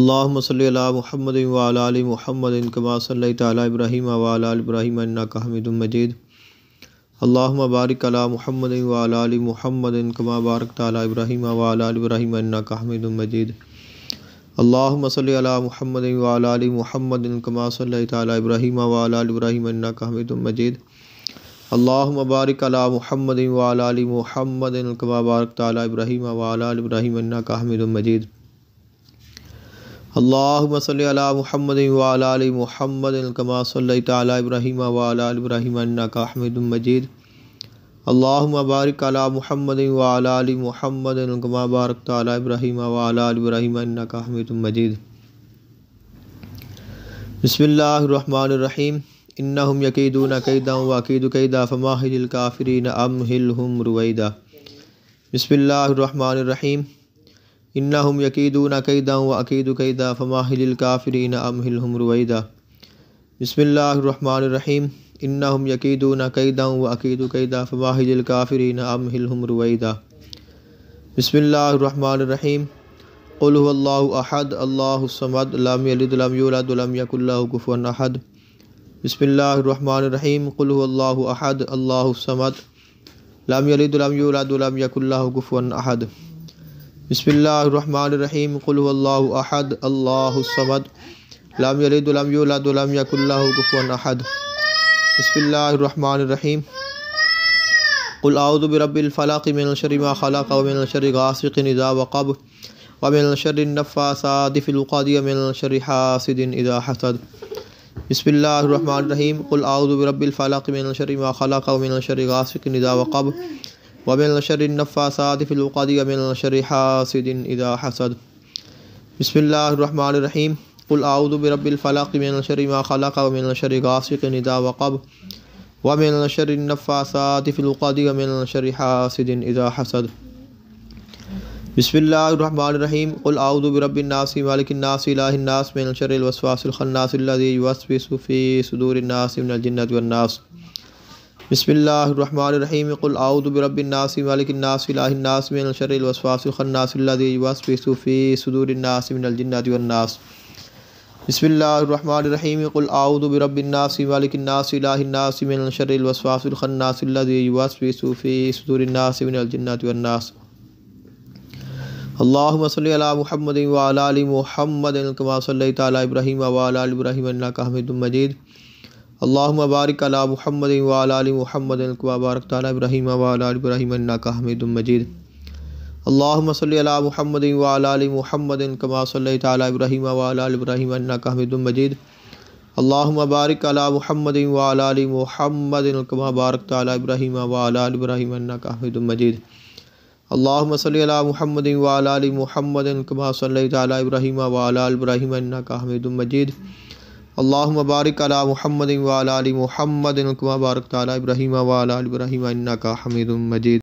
अल्लाहुम्मा सल्लि अला मुहम्मदिन व अला आलि मुहम्मदिन कमा सल्लैता अला इब्राहीम व अला आलि इब्राहीम इन्नका हमीदुम मजीद। अल्लाहुम्मा बारिक अला मुहम्मदिन व अला आलि मुहम्मदिन कमा बारकता अला इब्राहीम व अला आलि इब्राहीम इन्नका हमीदुम मजीद। अल्लाहुम्मा सल्लि अला मुहम्मदिन व अला आलि मुहम्मदिन कमा सल्लैता अला इब्राहीम व अला आलि इब्राहीम इन्नका हमीदुम मजीद। अल्लाहुम्मा बारिक अला मुहम्मदिन व अला आलि मुहम्मदिन कमा बारकता अला इब्राहीम व अला आलि इब्राहीम इन्नका हमीदुम मजीद। अल्लाहुम्मा सल्लि अला मुहम्मदिन व अला आलि मुहम्मदिन कमा सल्लैता अला इब्राहीम व अला आलि इब्राहीम इन्नका हमीदुम मजीद। अल्लाहुम्मा बारिक अला मुहम्मदिन व अला आलि मुहम्मदिन कमा बारकता अला इब्राहीम व अला आलि इब्राहीम इन्नका हमीदुम मजीद। बिस्मिल्लाहिर्रहमानिर्रहीम। इन्नहुम यकीदूना कैदन व अकीदु कैदा फमाहिलिल काफिरीन अमहिलहुम रुवैदा। बिस्मिल्लाहिर्रहमानिर्रहीम। इन्नहुम यकीदूना कैदन व अकीदु कैदा फमाहिलिल काफिरीन अमहिलहुम रुवैदा। बिस्मिल्लाहिर्रहमानिर्रहीम। इन्नहुम यकीदूना कैदन व अकीदु कैदा फमाहिलिल काफिरीन अमहिलहुम रुवैदा। बिस्मिल्लाहिर्रहमानिर्रहीम। क़ुल हुवल्लाहु अहद अल्लाहुस समद लम यलिद वलम यूलद वलम यकुल लहु कुफुवन अहद। बिस्मिल्लाहिर्रहमानिर्रहीम। क़ुल हुवल्लाहु अहद अल्लाहुस समद लम यलिद वलम यूलद वलम यकुल लहु कुफुवन अहद। बिस्मिल्लाहिर्रहमानिर्रहीम। क़ुल हुवल्लाहु अहद अल्लाहुस समद लम यलिद वलम यूलद वलम यकुल लहु कुफुवन अहद। बिस्मिल्लाहिर्रहमानिर्रहीम। क़ुल अऊज़ु बिरब्बिल फ़लक़ मिन शर्रि मा ख़लक़ व मिन शर्रि गासिक़िन इज़ा वक़ब व मिन शर्रि नफ़्फ़ासाति फ़िल उक़द व मिन शर्रि हासिदिन इज़ा हसद। बिस्मिल्लाहिर्रहमानिर्रहीम। क़ुल अऊज़ु बिरब्बिल फ़लक़ मिन शर्रि मा ख़लक़ व मिन शर्रि गासिक़िन इज़ा वक़ब व मिन शर्रि नफ़्फ़ासाति फ़िल उक़द व मिन शर्रि हासिदिन इज़ा हसद। बिस्मिल्लाहिर्रहमानिर्रहीम। क़ुल अऊज़ु बिरब्बिल फ़लक़ मिन शर्रि मा ख़लक़ व मिन शर्रि गासिक़िन इज़ा वक़ब व मिन शर्रि नफ़्फ़ासाति फ़िल उक़द व मिन शर्रि हासिदिन इज़ा हसद। बिस्मिल्लाहिर्रहमानिर्रहीम। क़ुल अऊज़ु बिरब्बिन नास मालिकिन नास इलाहिन नास मिन शर्रिल वस्वासिल ख़न्नास अल्लज़ी युवस्विसु फ़ी सुदूरिन नास मिनल जिन्नति वन नास। बिस्मिल्लाहिर्रहमानिर्रहीम। क़ुल अऊज़ु बिरब्बिन नास मालिकिन नास इलाहिन नास मिन शर्रिल वस्वासिल ख़न्नास अल्लज़ी युवस्विसु फ़ी सुदूरिन नास मिनल जिन्नति वन नास। बिस्मिल्लाहिर्रहमानिर्रहीम। क़ुल अऊज़ु बिरब्बिन नास मालिकिन नास इलाहिन नास मिन शर्रिल वस्वासिल ख़न्नास अल्लज़ी युवस्विसु फ़ी सुदूरिन नास मिनल जिन्नति वन नास। अल्लाहुम्मा सल्लि अला मुहम्मदिन व अला आलि मुहम्मदिन कमा सल्लैता अला इब्राहीम व अला आलि इब्राहीम इन्नका हमीदुम मजीद। अल्लाहुम्मा बारिक अला मुहम्मदिन व अला आलि मुहम्मदिन कमा बारकता अला इब्राहीम व अला आलि इब्राहीम इन्नका हमीदुम मजीद। अल्लाहुम्मा सल्लि अला मुहम्मदिन व अला आलि मुहम्मदिन कमा सल्लैता अला इब्राहीम व अला आलि इब्राहीम इन्नका हमीदुम मजीद। अल्लाहुम्मा बारिक अला मुहम्मदिन व अला आलि मुहम्मदिन कमा बारकता अला इब्राहीम व अला आलि इब्राहीम इन्नका हमीदुम मजीद। अल्लाहुम्मा सल्लि अला मुहम्मदिन व अला आलि मुहम्मदिन कमा सल्लैता अला इब्राहीम व अला आलि इब्राहीम इन्नका हमीदुम मजीद। अल्लाहुम्मा बारिक अला मुहम्मदिन व अला आलि मुहम्मदिन कमा बारकता अला इब्राहीम व अला आलि इब्राहीम इन्नका हमीदुम मजीद।